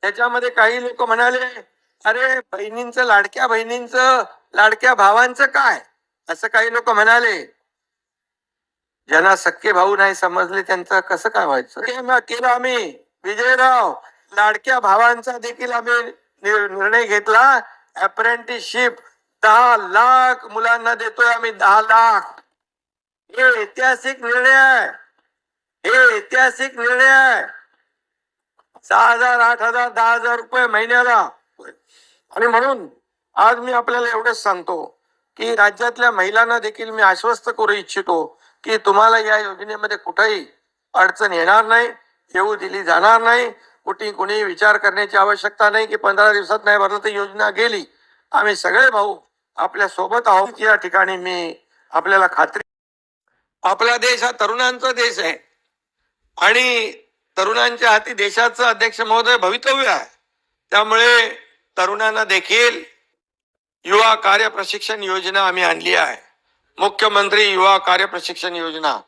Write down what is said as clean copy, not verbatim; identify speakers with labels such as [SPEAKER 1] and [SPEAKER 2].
[SPEAKER 1] त्याच्यामध्ये काही लोक म्हणाले, अरे बहिणींचं, लाडक्या बहिणींचं, लाडक्या भावांचं काय, असं काही लोक म्हणाले. ज्यांना सख्खे भाऊ नाही समजले त्यांचं कसं काय व्हायचं. केलं आम्ही विजयराव, लाडक्या भावांचा देखील आम्ही निर्णय घेतला. अप्रेंटिसशिप 10 लाख मुलांना देतोय आम्ही, 10 लाख. हे ऐतिहासिक निर्णय आहे, हे ऐतिहासिक निर्णय आहे. 6,000, 8,000, 10,000 रुपये महिन्याला. आणि म्हणून आज मी आपल्याला एवढंच सांगतो की राज्यातल्या महिलांना देखील मी आश्वस्त करू इच्छितो की तुम्हाला या योजनेमध्ये कुठेही अडचण येणार नाही, येऊ दिली जाणार नाही. कुणी विचार करण्याची आवश्यकता नाही की 15 दिवसात नाही भरलं तर योजना गेली. आम्ही सगळे भाऊ आपल्या सोबत आहोत. या ठिकाणी मी आपल्याला खात्री, आपला देश हा तरुणांचा देश आहे आणि तरुणांच्या हाती देशाचं अध्यक्ष महोदय भवितव्य आहे. त्यामुळे तरुणांना देखील युवा कार्य प्रशिक्षण योजना आम्ही आणली आहे, मुख्यमंत्री युवा कार्य प्रशिक्षण योजना.